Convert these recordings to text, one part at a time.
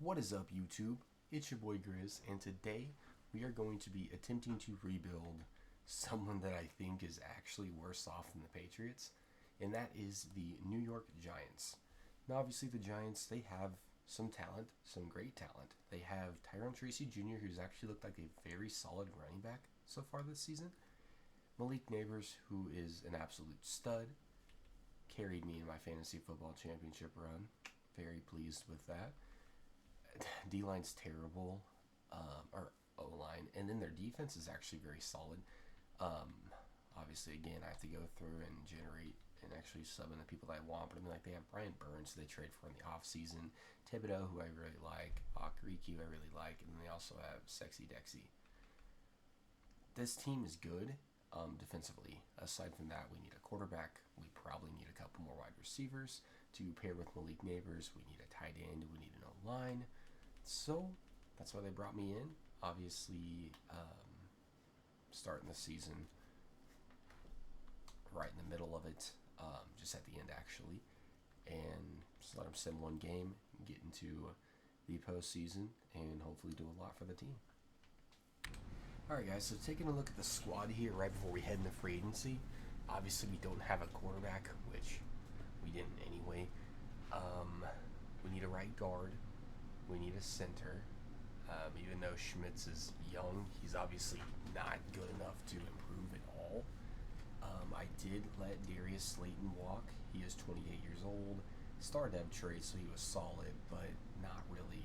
What is up, YouTube? It's your boy Grizz, and today we are going to be attempting to rebuild someone that I think is actually worse off than the Patriots, and that is the New York Giants. Now, obviously, the Giants, they have some talent, some great talent. They have Tyrone Tracy Jr., who's actually looked like a very solid running back so far this season. Malik Neighbors, who is an absolute stud, carried me in my fantasy football championship run. Very pleased with that. D line's terrible, or O line, and then their defense is actually very solid. Um, Obviously, again, I have to go through and generate and actually sub in the people that I want. But I mean, like they have Brian Burns, who they trade for in the offseason, Thibodeau, who I really like, Okereke, who I really like, and then they also have Sexy Dexy. This team is good defensively. Aside from that, we need a quarterback. We probably need a couple more wide receivers to pair with Malik Neighbors. We need a tight end. We need an O line. So that's why they brought me in. Obviously, starting the season right in the middle of it, just at the end actually, and just let them send one game, get into the postseason, and hopefully do a lot for the team. All right, guys. So taking a look at the squad here right before we head into free agency. Obviously, we don't have a quarterback, which we didn't anyway. We need a right guard. We need a center. Even though Schmitz is young, he's obviously not good enough to improve at all. I did let Darius Slayton walk. He is 28 years old. Star dev trade, so he was solid, but not really.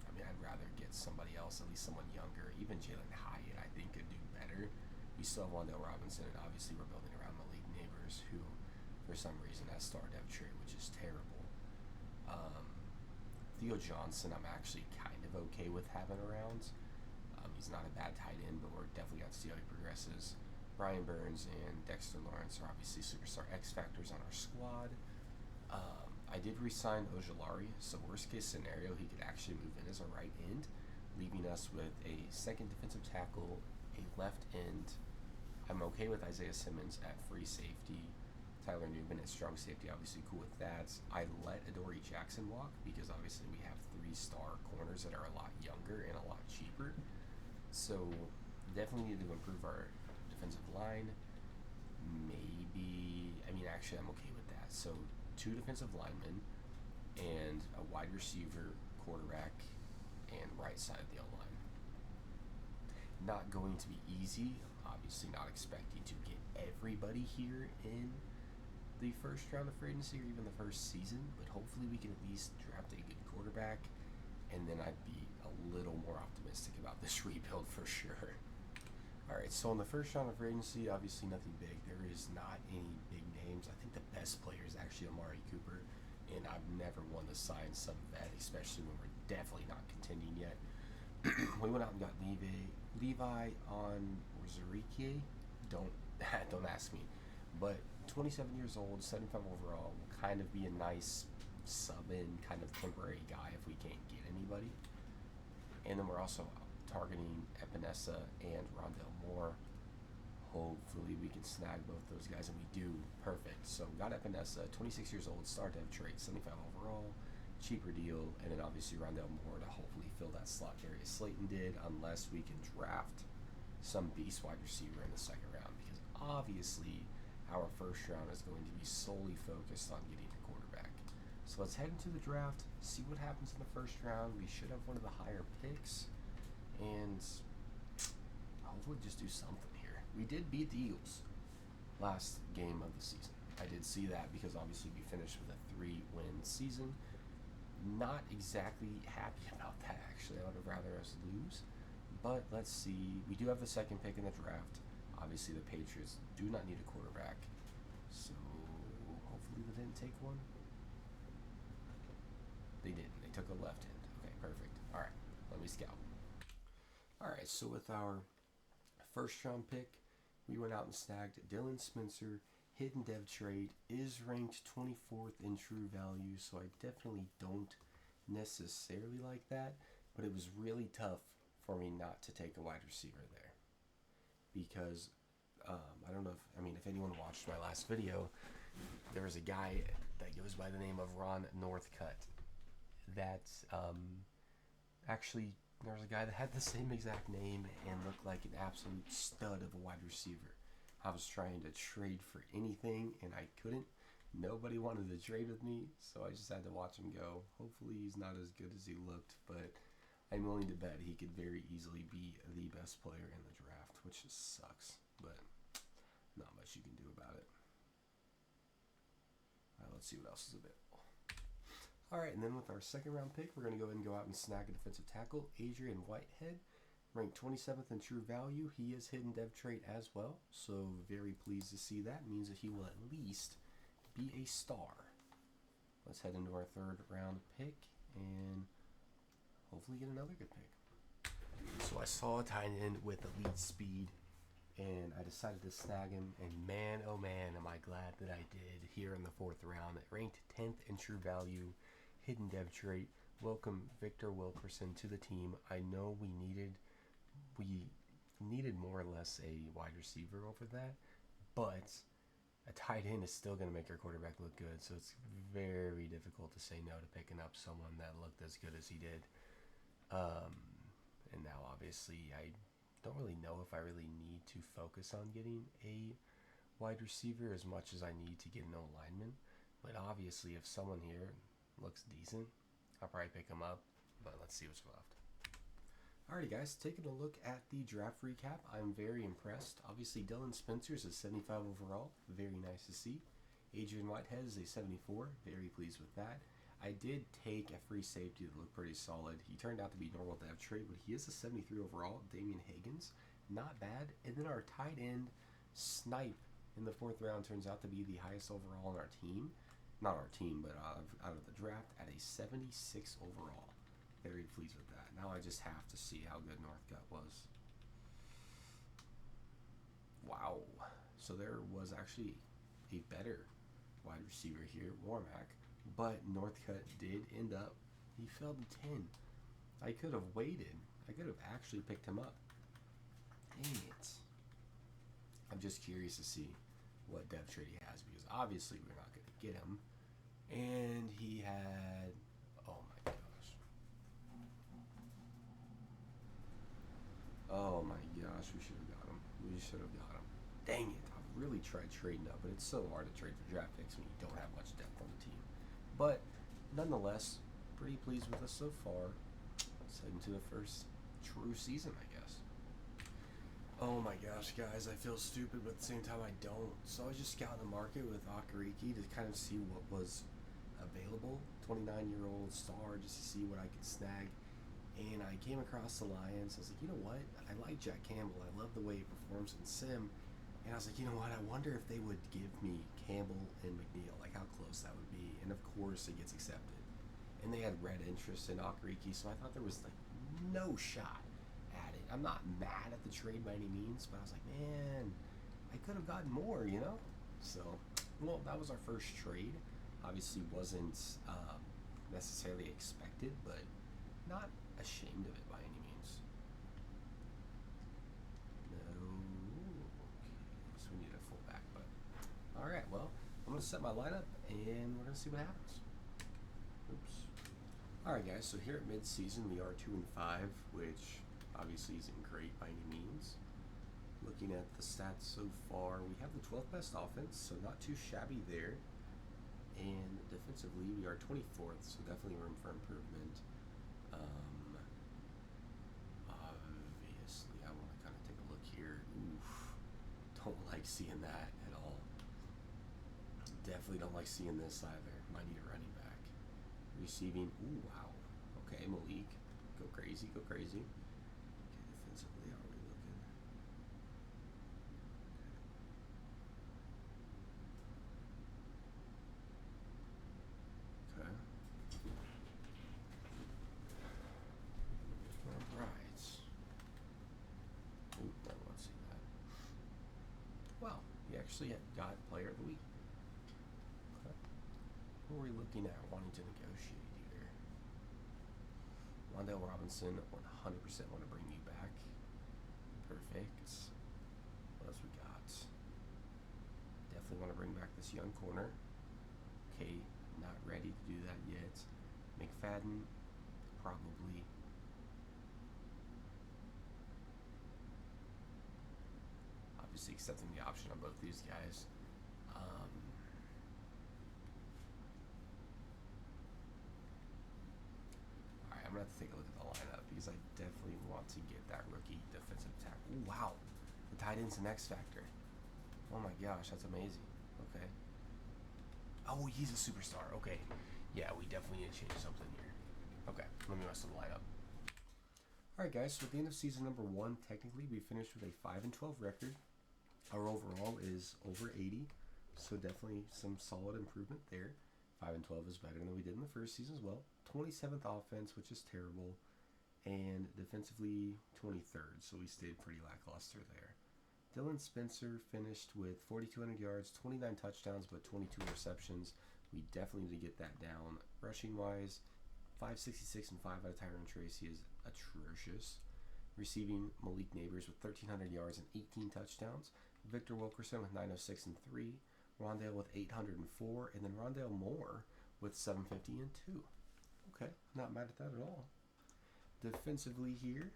I mean, I'd rather get somebody else, at least someone younger. Even Jalen Hyatt, I think, could do better. We still have Wandale Robinson, and obviously we're building around Malik Neighbors, who, for some reason, has star dev trade, which is terrible. Um, Theo Johnson, I'm actually kind of okay with having around. He's not a bad tight end, but we're definitely got to see how he progresses. Brian Burns and Dexter Lawrence are obviously superstar X factors on our squad. I did re-sign Ojolari, so worst case scenario, he could actually move in as a right end, leaving us with a second defensive tackle, a left end. I'm okay with Isaiah Simmons at free safety. Tyler Newman at strong safety, obviously cool with that. I let Adoree Jackson walk because obviously we have 3-star corners that are a lot younger and a lot cheaper. So definitely need to improve our defensive line. Maybe, I mean, actually, I'm okay with that. So, 2 defensive linemen and a wide receiver, quarterback, and right side of the O line. Not going to be easy. Obviously, not expecting to get everybody here in the first round of free agency or even the first season, but hopefully we can at least draft a good quarterback, and then I'd be a little more optimistic about this rebuild for sure. All right, so in the first round of free agency, obviously nothing big. There is not any big names. I think the best player is actually Amari Cooper, and I've never wanted to sign some vet, especially when we're definitely not contending yet. We went out and got Levi on Rizarikie. Don't don't ask me, but 27 years old, 75 overall, will kind of be a nice sub-in kind of temporary guy if we can't get anybody. And then we're also targeting Epinesa and Rondell Moore. Hopefully we can snag both those guys, and we do. Perfect. So we got Epinesa, 26 years old, star dev trait, 75 overall, cheaper deal, and then obviously Rondell Moore to hopefully fill that slot Darius Slayton did, unless we can draft some beast wide receiver in the second round, because obviously our first round is going to be solely focused on getting a quarterback. So let's head into the draft, see what happens in the first round. We should have one of the higher picks, and hopefully just do something here. We did beat the Eagles last game of the season. I did see that because obviously we finished with a 3-win season. Not exactly happy about that, actually. I would have rather us lose. But let's see. We do have the second pick in the draft. Obviously, the Patriots do not need a quarterback. So hopefully they didn't take one. They didn't. They took a left hand. Okay, perfect. All right, let me scout. All right, so with our first round pick, we went out and snagged Dylan Spencer. Hidden dev trade is ranked 24th in true value, so I definitely don't necessarily like that. But it was really tough for me not to take a wide receiver there because I don't know if anyone watched my last video, there was a guy that goes by the name of Ron Northcutt that Actually, there was a guy that had the same exact name and looked like an absolute stud of a wide receiver. I was trying to trade for anything and I couldn't. Nobody wanted to trade with me, so I just had to watch him go. Hopefully, he's not as good as he looked, but I'm willing to bet he could very easily be the best player in the draft, which just sucks, but not much you can do about it. All right, let's see what else is available. All right, and then with our second round pick, we're going to go ahead and go out and snag a defensive tackle, Adrian Whitehead, ranked 27th in true value. He is hidden dev trait as well, so very pleased to see that. It means that he will at least be a star. Let's head into our third round pick and hopefully get another good pick. So I saw a tight end with elite speed, and I decided to snag him, and man, oh man, am I glad that I did here in the fourth round. Ranked 10th in true value, hidden dev trait. Welcome Victor Wilkerson to the team. I know we needed more or less a wide receiver over that, but a tight end is still going to make your quarterback look good, so it's very difficult to say no to picking up someone that looked as good as he did. And now, obviously, I don't really know if I really need to focus on getting a wide receiver as much as I need to get an O-lineman. But obviously, if someone here looks decent, I'll probably pick him up. But let's see what's left. Alrighty, guys, taking a look at the draft recap, I'm very impressed. Obviously, Dylan Spencer is a 75 overall. Very nice to see. Adrian Whitehead is a 74. Very pleased with that. I did take a free safety that looked pretty solid. He turned out to be normal dev trait, but he is a 73 overall. Damian Higgins, not bad. And then our tight end, Snipe, in the fourth round turns out to be the highest overall on our team. Not our team, but out of the draft at a 76 overall. Very pleased with that. Now I just have to see how good Northcutt was. Wow. So there was actually a better wide receiver here, Warmack. But Northcutt did end up, he fell to 10. I could have waited. I could have actually picked him up. Dang it. I'm just curious to see what dev trait he has, because obviously we're not going to get him. And he had, oh my gosh. Oh my gosh, we should have got him. We should have got him. Dang it. I've really tried trading up, but it's so hard to trade for draft picks when you don't have much depth on the team. But nonetheless, pretty pleased with us so far. Let's head into the first true season, I guess. Oh my gosh, guys, I feel stupid, but at the same time I don't. So I was just scouting the market with Okereke to kind of see what was available. 29-year-old star, just to see what I could snag. And I came across the Lions. I was like, you know what? I like Jack Campbell. I love the way he performs in Sim. And I was like, you know what? I wonder if they would give me Campbell and McNeil, like how close that would be. And of course, it gets accepted. And they had red interest in Okereke, so I thought there was like no shot at it. I'm not mad at the trade by any means, but I was like, man, I could have gotten more, you know? So, well, that was our first trade. Obviously, wasn't necessarily expected, but not ashamed of it by any means. No. So we need a fullback, but all right. Well, I'm gonna set my lineup and we're gonna see what happens. Oops. All right, guys. So here at mid-season, we are 2-5, which obviously isn't great by any means. Looking at the stats so far, we have the 12th best offense, so not too shabby there. And defensively, we are 24th, so definitely room for improvement. Obviously, I want to kind of take a look here. Oof. Don't like seeing that at all. Definitely don't like seeing this either. Might need a running back. Receiving. Ooh, wow. Okay, Malik. Go crazy, go crazy. Okay, defensively, how are we looking? Okay. Alright. Ooh, I don't want to see that. Well, he actually got Player of the Week. Okay. Who are we looking at wanting to negotiate here? Wan'Dale Robinson, 100% want to bring you back. Perfect. What else we got? Definitely want to bring back this young corner. Okay, not ready to do that yet. McFadden, probably. obviously accepting the option on both these guys. Alright, I'm going to have to take a look at the lineup because I definitely want to get that rookie defensive tackle. Ooh, wow. The tight end's an X factor. Oh my gosh, that's amazing. Okay. Oh, he's a superstar. Okay. Yeah, we definitely need to change something here. Okay, let me mess with the lineup. Alright guys, so at the end of season number 1, technically we finished with a 5-12 record. Our overall is over 80, so definitely some solid improvement there. 5-12 is better than we did in the first season as well. 27th offense, which is terrible, and defensively 23rd, so we stayed pretty lackluster there. Dylan Spencer finished with 4,200 yards, 29 touchdowns, but 22 receptions. We definitely need to get that down. Rushing wise, 566 and 5 out of Tyrone Tracy is atrocious. Receiving, Malik Nabers with 1,300 yards and 18 touchdowns. Victor Wilkerson with 906 and 3. Rondale with 804. And then Rondale Moore with 750 and 2. Okay, not mad at that at all. Defensively here,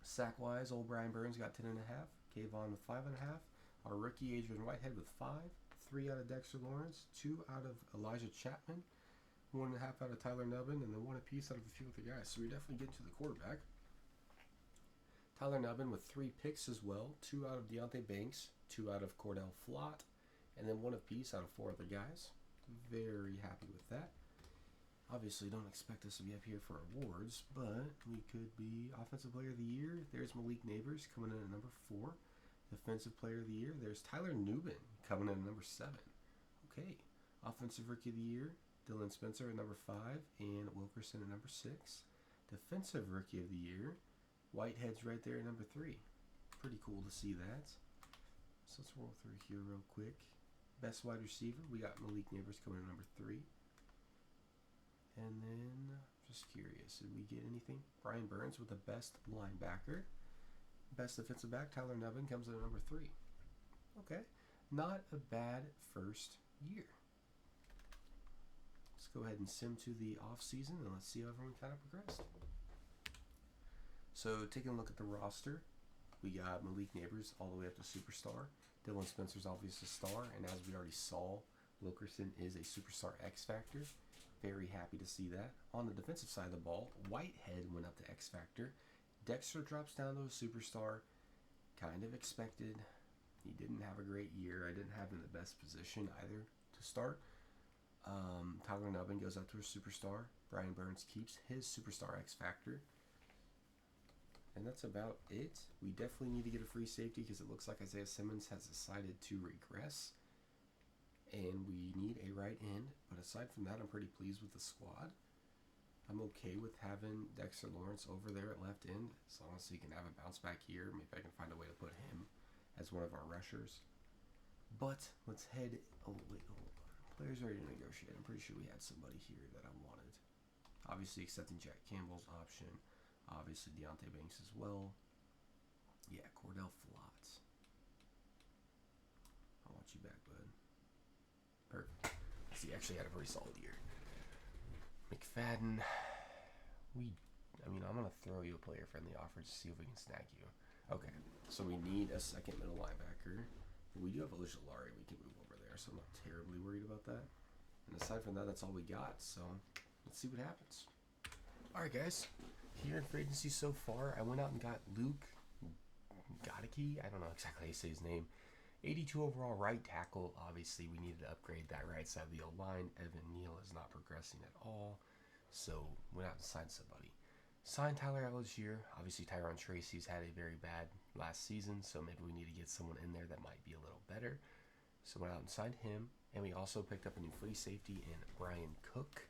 sack-wise, old Brian Burns got 10.5. Kayvon with 5.5. Our rookie, Adrian Whitehead with 5. 3 out of Dexter Lawrence. 2 out of Elijah Chapman. 1.5 out of Tyler Nubbin, and then 1 apiece out of a few other guys. So we definitely get to the quarterback. Tyler Nubbin with 3 picks as well. 2 out of Deontay Banks, 2 out of Cordell Flott, and then 1 apiece out of 4 other guys. Very happy with that. Obviously, don't expect us to be up here for awards, but we could be Offensive Player of the Year. There's Malik Nabers coming in at number 4. Defensive Player of the Year. There's Tyler Nubin coming in at number 7. Okay. Offensive Rookie of the Year. Dylan Spencer at number 5 and Wilkerson at number 6. Defensive Rookie of the Year, Whitehead's right there at number 3. Pretty cool to see that. So let's roll through here real quick. Best wide receiver, we got Malik Nabers coming in at number 3. And then, just curious, did we get anything? Brian Burns with the best linebacker. Best defensive back, Tyler Nubbin comes in at number 3. Okay, not a bad first year. Let's go ahead and sim to the off season and let's see how everyone kind of progressed. So taking a look at the roster, we got Malik Nabers all the way up to superstar. Dylan Spencer's obviously a star, and as we already saw, Wilkerson is a superstar X Factor. Very happy to see that. On the defensive side of the ball, Whitehead went up to X Factor. Dexter drops down to a superstar. Kind of expected. He didn't have a great year. I didn't have him in the best position either to start. Tyler Nubbin goes up to a superstar. Brian Burns keeps his superstar X Factor. And that's about it. We definitely need to get a free safety because it looks like Isaiah Simmons has decided to regress. And we need a right end. But aside from that, I'm pretty pleased with the squad. I'm okay with having Dexter Lawrence over there at left end. As long as he can have a bounce back here. Maybe I can find a way to put him as one of our rushers. But let's head... Oh, wait, hold on. Players ready to negotiate. I'm pretty sure we had somebody here that I wanted. Obviously accepting Jack Campbell's option. Obviously Deontay Banks as well. Yeah, Cordell Flott. I want you back, bud. Perfect. He actually had a pretty solid year. McFadden. I'm going to throw you a player-friendly offer to see if we can snag you. Okay, so we need a second middle linebacker. We do have Alicia Laurie we can move over there, so I'm not terribly worried about that. And aside from that, that's all we got, so let's see what happens. Alright guys, here in free agency so far, I went out and got Luke Godicke. I don't know exactly how you say his name. 82 overall right tackle. Obviously, we needed to upgrade that right side of the O-line. Evan Neal is not progressing at all, so went out and signed somebody. Signed Tyler Algier. Obviously, Tyrone Tracy's had a very bad last season, so maybe we need to get someone in there that might be a little better. So went out and signed him, and we also picked up a new free safety in Brian Cook.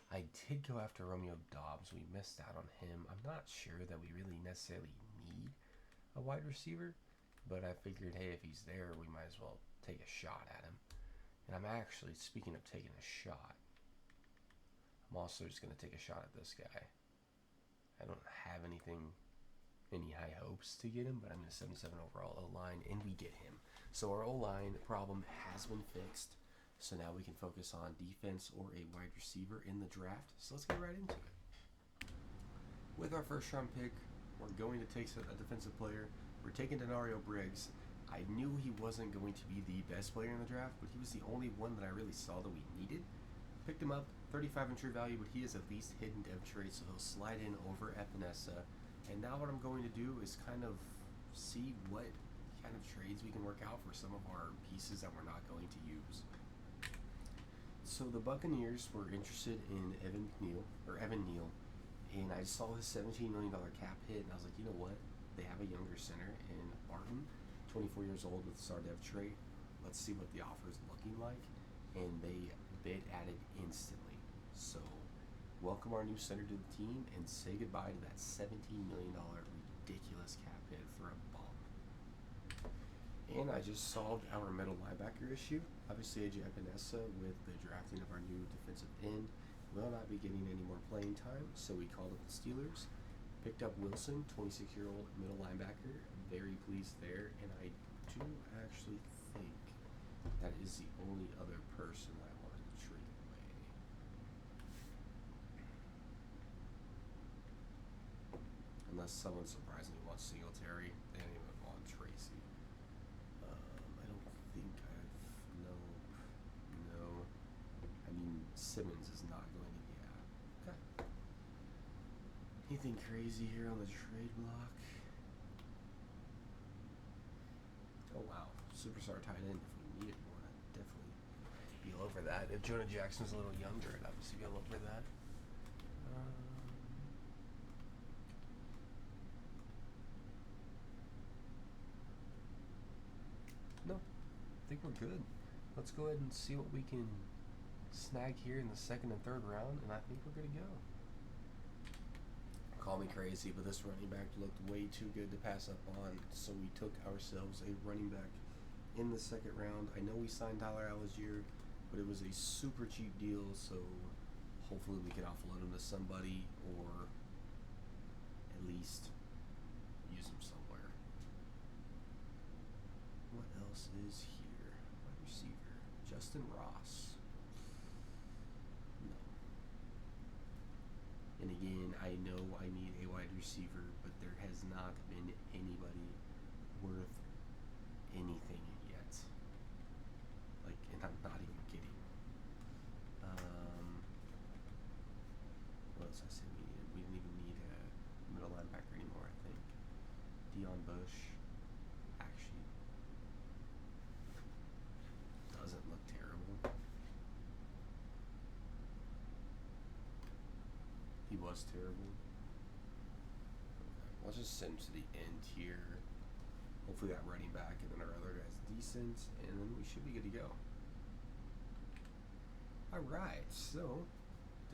I did go after Romeo Dobbs. We missed out on him. I'm not sure that we really necessarily need a wide receiver, but I figured, hey, if he's there, we might as well take a shot at him. And I'm actually, speaking of taking a shot, I'm also just going to take a shot at this guy. I don't have any high hopes to get him, but I'm going to 77 overall O-line, and we get him. So our O-line problem has been fixed. So now we can focus on defense or a wide receiver in the draft. So let's get right into it. With our first round pick, we're going to take a defensive player. We're taking Denario Briggs. I knew he wasn't going to be the best player in the draft, but he was the only one that I really saw that we needed. Picked him up, 35 in true value, but he is at least hidden dev trade, so he'll slide in over Epinesa. And now what I'm going to do is kind of see what kind of trades we can work out for some of our pieces that we're not going to use. So the Buccaneers were interested in Evan Neal, and I saw his $17 million cap hit, and I was like, you know what? They have a younger center in Barton, 24 years old with Sardev trait. Let's see what the offer is looking like. And they bid at it instantly. So welcome our new center to the team and say goodbye to that $17 million ridiculous cap hit for a bum. And I just solved our middle linebacker issue. Obviously, AJ Epinesa, with the drafting of our new defensive end, will not be getting any more playing time, so we called up the Steelers. Picked up Wilson, 26-year-old middle linebacker. Very pleased there, and I do actually think that is the only other person I wanted to trade away. Unless someone surprisingly wants Singletary, they don't even want Tracy. I don't think no. I mean, Simmons is not going to, okay. Anything crazy here on the trade block? Oh wow, superstar tight end. If we needed one, I'd definitely be all over that. If Jonah Jackson's a little younger, I'd obviously be all over that. No, I think we're good. Let's go ahead and see what we can snag here in the second and third round, and I think we're good to go. Call me crazy, but this running back looked way too good to pass up on, so we took ourselves a running back in the second round. I know we signed Tyler Algier, but it was a super cheap deal, so hopefully we can offload him to somebody or at least use him somewhere. What else is here? Wide receiver. Justin Ross. No. And again, I know I need a wide receiver, but there has not been anybody worth anything yet. Like, and I'm not even kidding. What else I said we needed? We didn't even need a middle linebacker anymore, I think. Dion Bush actually doesn't look terrible. He was terrible. Okay, let's just send him to the end here. Hopefully that running back and then our other guy's decent, and then we should be good to go. Alright, so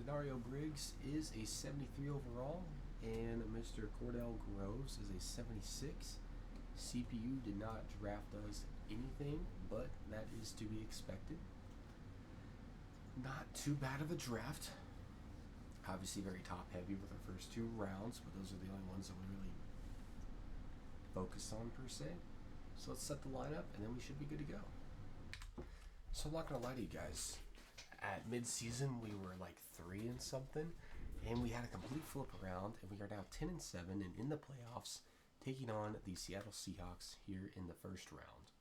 Denario Briggs is a 73 overall, and Mr. Cordell Groves is a 76. CPU did not draft us anything, but that is to be expected. Not too bad of a draft. Obviously very top heavy with our first two rounds, but those are the only ones that we really focused on per se. So let's set the lineup and then we should be good to go. So I'm not gonna lie to you guys. At mid-season we were like 3 and something, and we had a complete flip around, and we are now 10 and 7 and in the playoffs, taking on the Seattle Seahawks here in the first round.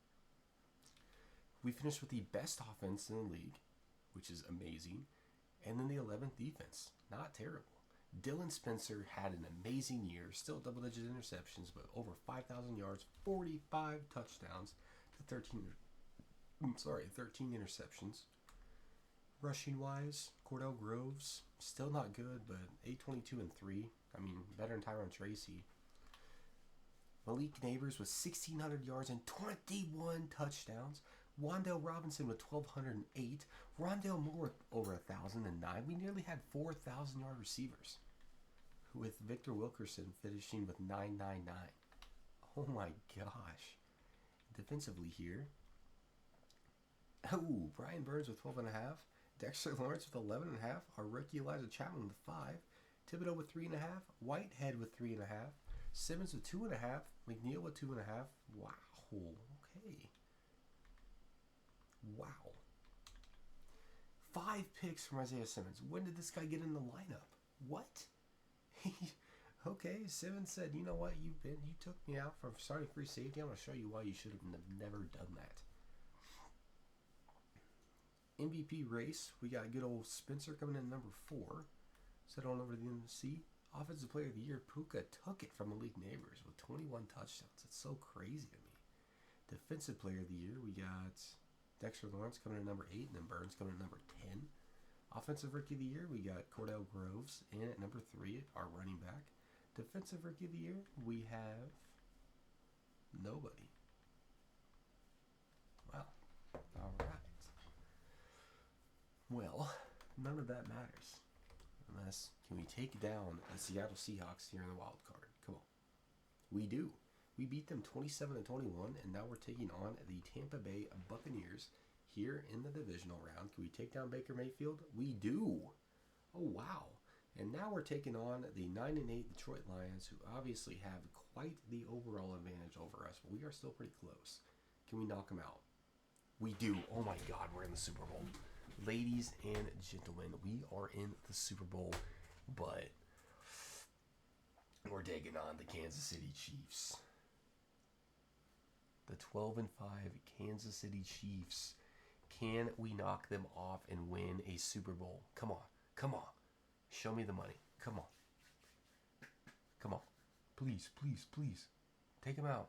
We finished with the best offense in the league, which is amazing, and then the 11th defense. Not terrible. Dylan Spencer had an amazing year, still double-digit interceptions, but over 5,000 yards, 45 touchdowns to 13 interceptions. Rushing-wise, Cordell Groves, still not good, but 822 and 3. I mean, better than Tyrone Tracy. Malik Neighbors with 1,600 yards and 21 touchdowns. Wan'Dale Robinson with 1,208. Rondale Moore with over 1,009. We nearly had 4,000-yard receivers, with Victor Wilkerson finishing with 999. Oh my gosh. Defensively here. Oh, Brian Burns with 12.5. Dexter Lawrence with 11.5. Our rookie Elijah Chapman with 5. Thibodeau with 3.5. Whitehead with 3.5. Simmons with 2.5. McNeil with 2.5. Wow. Okay. Wow. 5 picks from Isaiah Simmons. When did this guy get in the lineup? What? Okay, Simmons said, you know what, you took me out from starting free safety. I'm going to show you why you should have never done that. MVP race, we got good old Spencer coming in number 4. Set on over to the NFC. Offensive Player of the Year, Puka took it from Malik Neighbors with 21 touchdowns. It's so crazy to me. Defensive Player of the Year, we got Dexter Lawrence coming in number 8, and then Burns coming in number 10. Offensive Rookie of the Year, we got Cordell Groves in at number 3, our running back. Defensive Rookie of the Year, we have nobody. Wow. All right. Well, none of that matters. Unless, can we take down the Seattle Seahawks here in the wild card? Come on. We do. We beat them 27-21, and now we're taking on the Tampa Bay Buccaneers here in the divisional round. Can we take down Baker Mayfield? We do. Oh, wow. And now we're taking on the 9-8 Detroit Lions, who obviously have quite the overall advantage over us, but we are still pretty close. Can we knock them out? We do. Oh, my God, we're in the Super Bowl. Ladies and gentlemen, we are in the Super Bowl, but we're taking on the Kansas City Chiefs. The 12-5 Kansas City Chiefs. Can we knock them off and win a Super Bowl? Come on. Come on. Show me the money. Come on. Come on. Please, please, please. Take them out.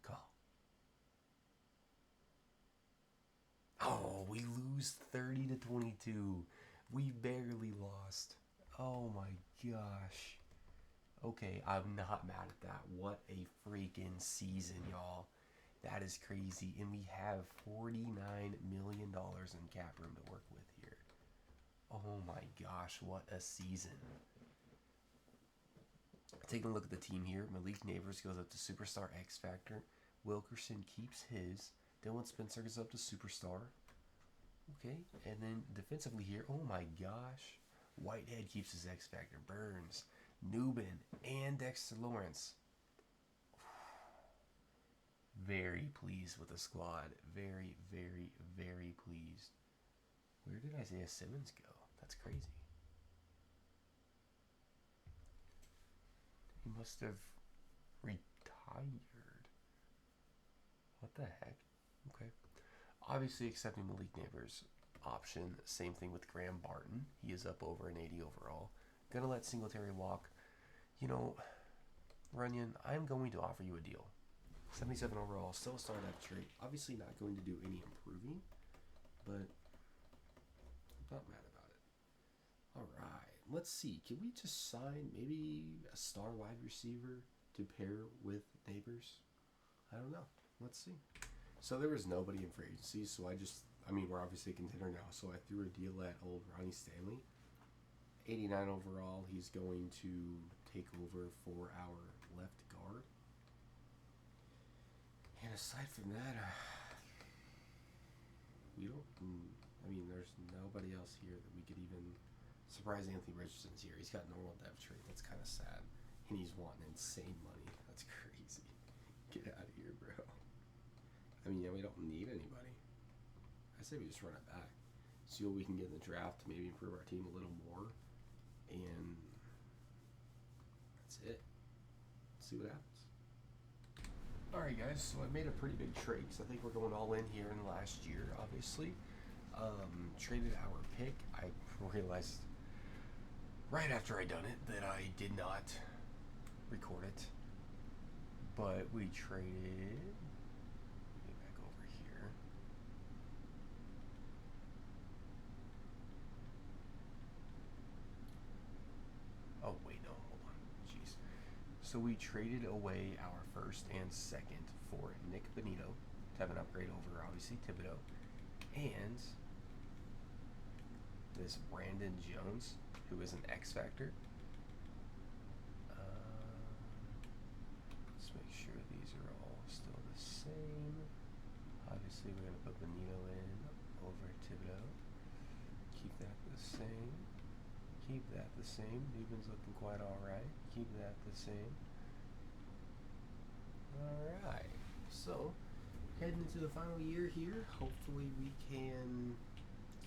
Come on. Oh, we lose 30-22. We barely lost. Oh my gosh. Okay, I'm not mad at that. What a freaking season, y'all. That is crazy. And we have $49 million in cap room to work with here. Oh my gosh, what a season. Taking a look at the team here. Malik Neighbors goes up to Superstar X Factor. Wilkerson keeps his. Dylan Spencer goes up to Superstar. Okay, and then defensively here, oh my gosh. Whitehead keeps his X Factor. Burns, Newbin, and Dexter Lawrence. Very pleased with the squad. Very, very, very pleased. Where did Isaiah Simmons go? That's crazy. He must have retired. What the heck? Okay. Obviously accepting Malik Neighbors option. Same thing with Graham Barton. He is up over an 80 overall. Gonna let Singletary walk. You know, Runyon, I'm going to offer you a deal. 77 overall, still a star depth trait. Obviously not going to do any improving, but I'm not mad about it. All right, let's see. Can we just sign maybe a star wide receiver to pair with Neighbors? I don't know. Let's see. So there was nobody in free agency, so we're obviously a contender now, so I threw a deal at old Ronnie Stanley. 89 overall, he's going to take over for our left guard. And aside from that, there's nobody else here that we could even... Surprise Anthony Richardson's here. He's got normal depth trait. That's kind of sad. And he's wanting insane money. That's crazy. Get out of here, bro. We don't need anybody. I say we just run it back. See what we can get in the draft to maybe improve our team a little more. And that's it. Let's see what happens. Alright guys, so I made a pretty big trade because I think we're going all in here in the last year, obviously. Traded our pick. I realized right after I done it that I did not record it. But we traded... Get back over here. Oh, wait, no, hold on. Jeez. So we traded away our first and second for Nick Benito to have an upgrade over, obviously, Thibodeau. And this Brandon Jones, who is an X Factor. Let's make sure these are all still the same. Obviously, we're going to put Benito in over Thibodeau. Keep that the same. Keep that the same. Newman's looking quite alright. Keep that the same. Alright. So, heading into the final year here. Hopefully we can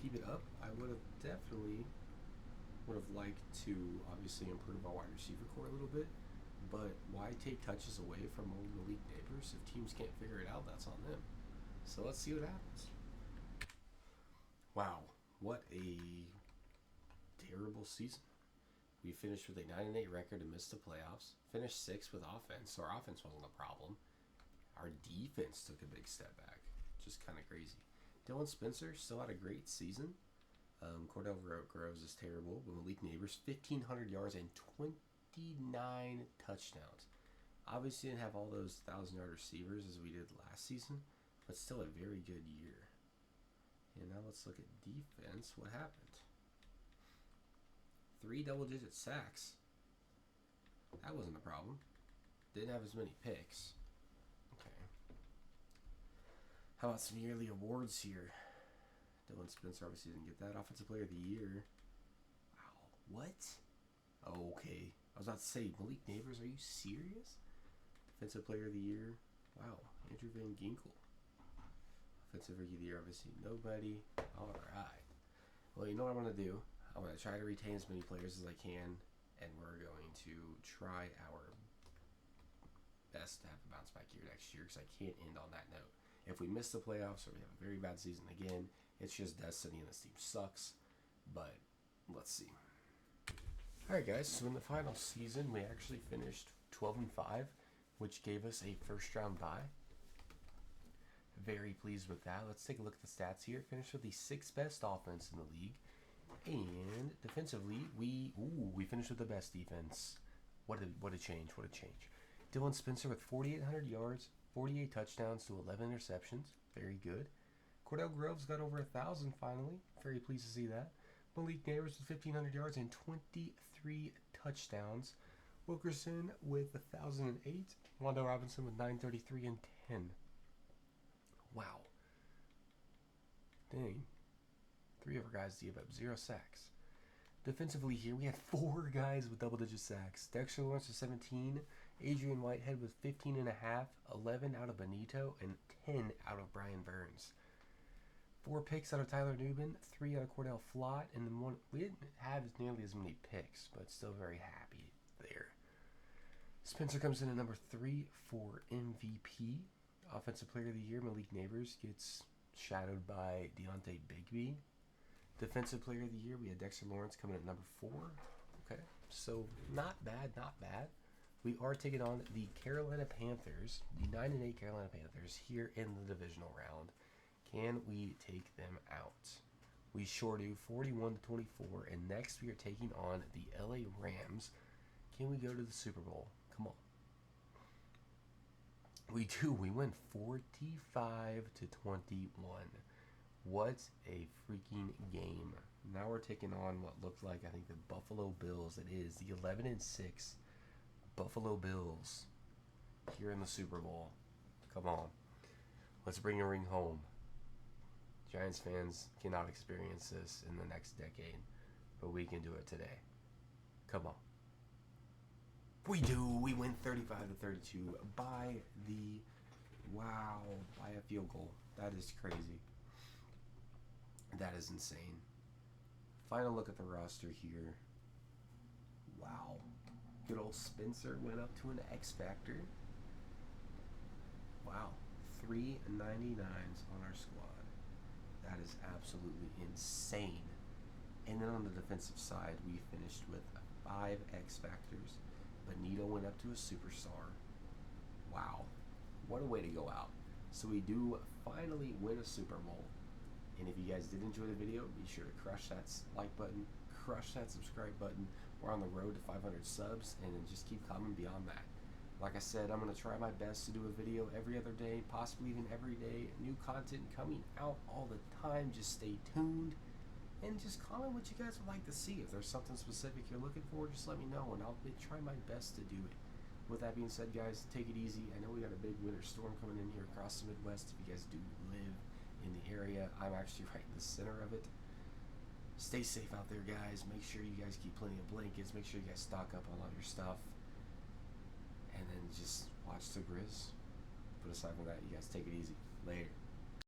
keep it up. I would have definitely Would have liked to obviously improve our wide receiver core a little bit, but why take touches away from old Malik Neighbors? If teams can't figure it out, that's on them. So let's see what happens. Wow, what a terrible season. We finished with a 9-8 record and missed the playoffs. Finished 6th with offense, so our offense wasn't a problem. Our defense took a big step back, just kind of crazy. Dylan Spencer still had a great season. Cordell Groves is terrible, but Malik Neighbors, 1,500 yards and 29 touchdowns. Obviously didn't have all those 1,000-yard receivers as we did last season, but still a very good year. And now let's look at defense. What happened? 3 double-digit sacks. That wasn't a problem. Didn't have as many picks. Okay. How about some yearly awards here? Dylan Spencer obviously didn't get that. Offensive Player of the Year. Wow. What? Oh, okay. I was about to say, Malik Neighbors, are you serious? Defensive Player of the Year. Wow. Andrew Van Ginkel. Offensive Rookie of the Year, obviously nobody. All right. Well, you know what I'm going to do? I'm going to try to retain as many players as I can, and we're going to try our best to have a bounce back year next year because I can't end on that note. If we miss the playoffs or we have a very bad season again, it's just destiny and this team sucks. But let's see. Alright guys, so in the final season we actually finished 12-5, which gave us a first round bye. Very pleased with that. Let's take a look at the stats here. Finished with the 6th best offense in the league. And defensively, we finished with the best defense. What a change, what a change. Dylan Spencer with 4,800 yards, 48 touchdowns to 11 interceptions. Very good. Cordell Groves got over 1,000 finally. Very pleased to see that. Malik Neighbors with 1,500 yards and 23 touchdowns. Wilkerson with 1,008. Wando Robinson with 933 and 10. Wow. Dang. 3 of our guys gave up 0 sacks. Defensively here, we had 4 guys with double-digit sacks. Dexter Lawrence with 17. Adrian Whitehead with 15.5. 11 out of Benito and 10 out of Brian Burns. 4 picks out of Tyler Newman, 3 out of Cordell Flott, and then 1. We didn't have nearly as many picks, but still very happy there. Spencer comes in at number 3 for MVP. Offensive Player of the Year, Malik Neighbors gets shadowed by Deontay Bigby. Defensive Player of the Year, we had Dexter Lawrence coming at number 4. Okay, so not bad, not bad. We are taking on the Carolina Panthers, the 9-8 Carolina Panthers here in the divisional round. Can we take them out? We sure do, 41-24. And next we are taking on the LA Rams. Can we go to the Super Bowl? Come on. We do. We win 45-21. What a freaking game. Now we're taking on what looked like, I think, the Buffalo Bills. It is the 11-6 Buffalo Bills here in the Super Bowl. Come on. Let's bring a ring home. Giants fans cannot experience this in the next decade, but we can do it today. Come on. We do. We win 35-32 by a field goal. That is crazy. That is insane. Final look at the roster here. Wow. Good old Spencer went up to an X Factor. Wow. 3 99s on our squad. That is absolutely insane. And then on the defensive side, we finished with 5 X Factors. Benito went up to a superstar. Wow. What a way to go out. So we do finally win a Super Bowl. And if you guys did enjoy the video, be sure to crush that like button, crush that subscribe button. We're on the road to 500 subs, and then just keep coming beyond that. Like I said, I'm going to try my best to do a video every other day, possibly even every day. New content coming out all the time. Just stay tuned. And just comment what you guys would like to see. If there's something specific you're looking for, just let me know, and I'll try my best to do it. With that being said, guys, take it easy. I know we got a big winter storm coming in here across the Midwest. If you guys do live in the area, I'm actually right in the center of it. Stay safe out there, guys. Make sure you guys keep plenty of blankets. Make sure you guys stock up on all your stuff. And then just watch the Grizz. But aside from that, you guys take it easy. Later.